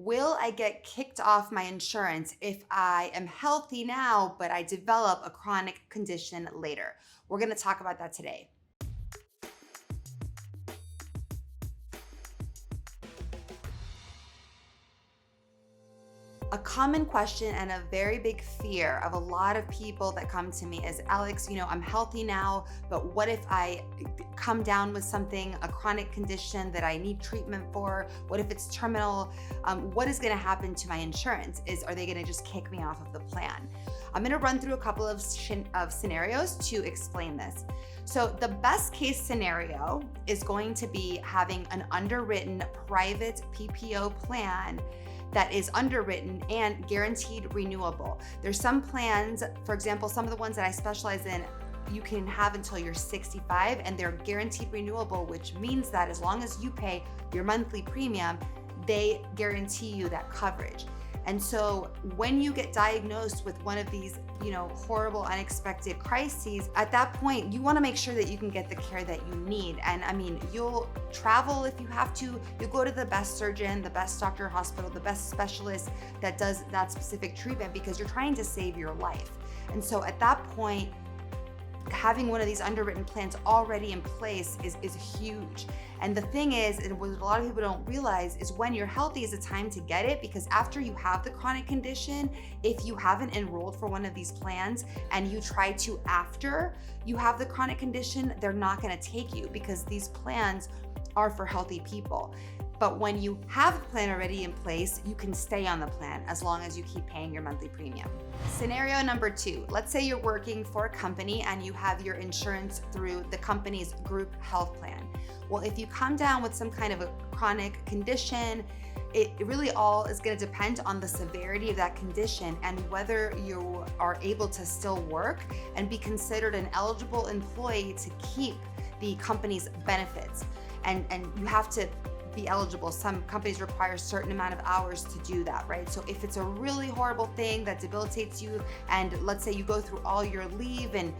will I get kicked off my insurance if I am healthy now, but I develop a chronic condition later? We're going to talk about that today. A common question and a very big fear of a lot of people that come to me is, Alex, I'm healthy now, but what if I come down with something, a chronic condition that I need treatment for? What if it's terminal? What is going to happen to my insurance? Are they going to just kick me off of the plan? I'm going to run through a couple of scenarios to explain this. So the best case scenario is going to be having an underwritten private PPO plan that is underwritten and guaranteed renewable. There's some plans, for example, some of the ones that I specialize in, you can have until you're 65 and they're guaranteed renewable, which means that as long as you pay your monthly premium, they guarantee you that coverage. And so when you get diagnosed with one of these, horrible, unexpected crises, at that point, you want to make sure that you can get the care that you need. And you'll travel if you have to, you'll go to the best surgeon, the best doctor or hospital, the best specialist that does that specific treatment because you're trying to save your life. And so at that point, having one of these underwritten plans already in place is huge. And the thing is, and what a lot of people don't realize, is when you're healthy is the time to get it, because after you have the chronic condition, if you haven't enrolled for one of these plans and you try to after you have the chronic condition, they're not going to take you because these plans are for healthy people. But when you have a plan already in place, you can stay on the plan as long as you keep paying your monthly premium. Scenario number 2, let's say you're working for a company and you have your insurance through the company's group health plan. Well, if you come down with some kind of a chronic condition, it really all is going to depend on the severity of that condition and whether you are able to still work and be considered an eligible employee to keep the company's benefits. And you have to be eligible. Some companies require a certain amount of hours to do that, right? So if it's a really horrible thing that debilitates you, and let's say you go through all your leave and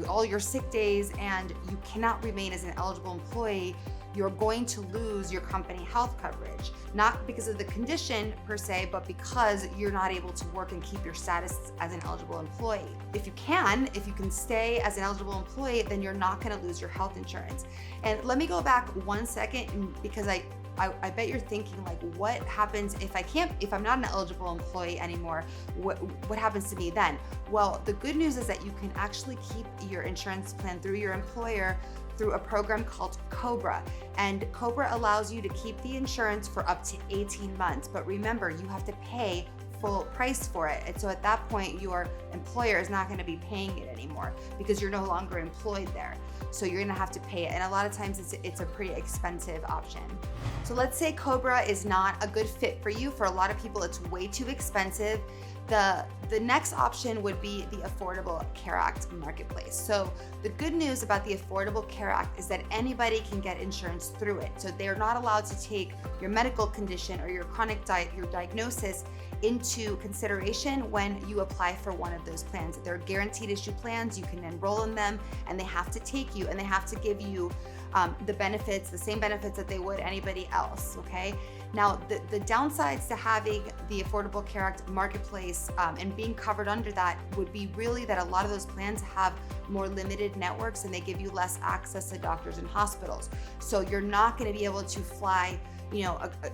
all your sick days and you cannot remain as an eligible employee, you're going to lose your company health coverage, not because of the condition per se, but because you're not able to work and keep your status as an eligible employee. If you can stay as an eligible employee, then you're not going to lose your health insurance. And let me go back 1 second, because I bet you're thinking, like, what happens if I'm not an eligible employee anymore? What happens to me then? Well, the good news is that you can actually keep your insurance plan through your employer through a program called COBRA. And COBRA allows you to keep the insurance for up to 18 months. But remember, you have to pay full price for it. And so at that point, your employer is not going to be paying it anymore because you're no longer employed there. So you're going to have to pay it. And a lot of times it's a pretty expensive option. So let's say COBRA is not a good fit for you. For a lot of people, it's way too expensive. The next option would be the Affordable Care Act marketplace. So the good news about the Affordable Care Act is that anybody can get insurance through it. So they're not allowed to take your medical condition or your chronic your diagnosis into consideration when you apply for one of those plans. They're guaranteed issue plans. You can enroll in them and they have to take you and they have to give you the same benefits that they would anybody else, okay? Now, the downsides to having the Affordable Care Act marketplace and being covered under that would be really that a lot of those plans have more limited networks and they give you less access to doctors and hospitals. So you're not going to be able to fly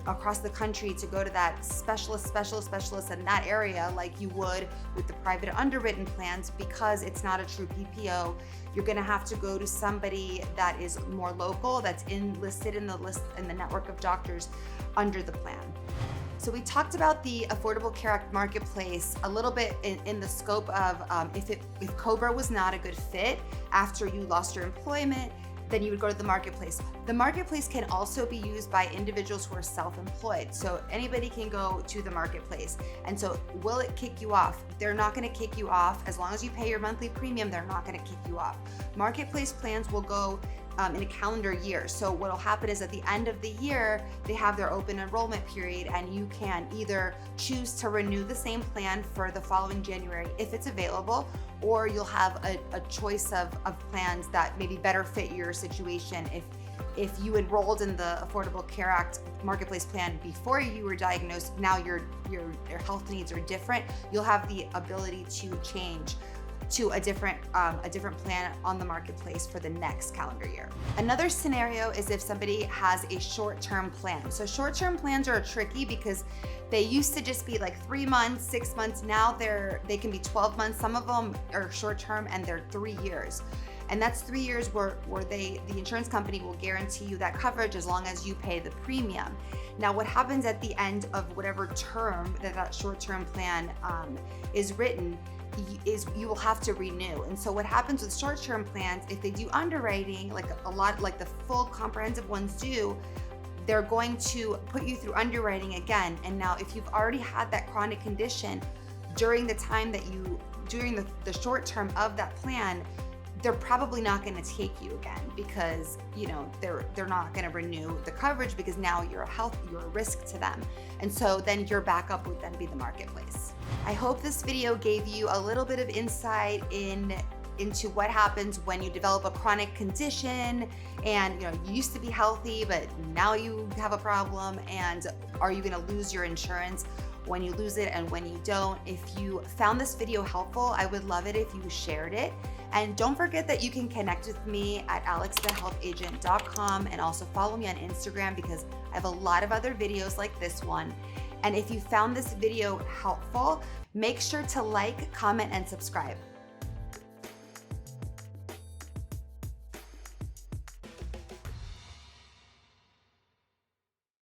across the country to go to that specialist in that area like you would with the private underwritten plans, because it's not a true PPO. You're going to have to go to somebody that is more local, that's listed in the network of doctors under the plan. So we talked about the Affordable Care Act marketplace a little bit in the scope of if COBRA was not a good fit after you lost your employment, then you would go to the marketplace. The marketplace can also be used by individuals who are self-employed. So anybody can go to the marketplace. And so will it kick you off? They're not gonna kick you off. As long as you pay your monthly premium, they're not gonna kick you off. Marketplace plans will go in a calendar year. So what'll happen is at the end of the year, they have their open enrollment period and you can either choose to renew the same plan for the following January if it's available, or you'll have a choice of plans that maybe better fit your situation if you enrolled in the Affordable Care Act Marketplace plan before you were diagnosed, now your health needs are different, you'll have the ability to change to a different plan on the marketplace for the next calendar year. Another scenario is if somebody has a short-term plan. So short-term plans are tricky because they used to just be like 3 months, 6 months. Now they can be 12 months. Some of them are short-term and they're 3 years. And that's 3 years where the insurance company will guarantee you that coverage as long as you pay the premium. Now, what happens at the end of whatever term that short-term plan is written is you will have to renew. And so what happens with short-term plans, if they do underwriting, like a lot, like the full comprehensive ones do, they're going to put you through underwriting again. And now if you've already had that chronic condition during the time that during the short term of that plan, they're probably not going to take you again because, you know, they're not going to renew the coverage because now you're a risk to them. And so then your backup would then be the marketplace. I hope this video gave you a little bit of insight into what happens when you develop a chronic condition and, you know, you used to be healthy, but now you have a problem, and are you going to lose your insurance when you lose it and when you don't. If you found this video helpful, I would love it if you shared it. And don't forget that you can connect with me at alexthehealthagent.com and also follow me on Instagram because I have a lot of other videos like this one. And if you found this video helpful, make sure to like, comment, and subscribe.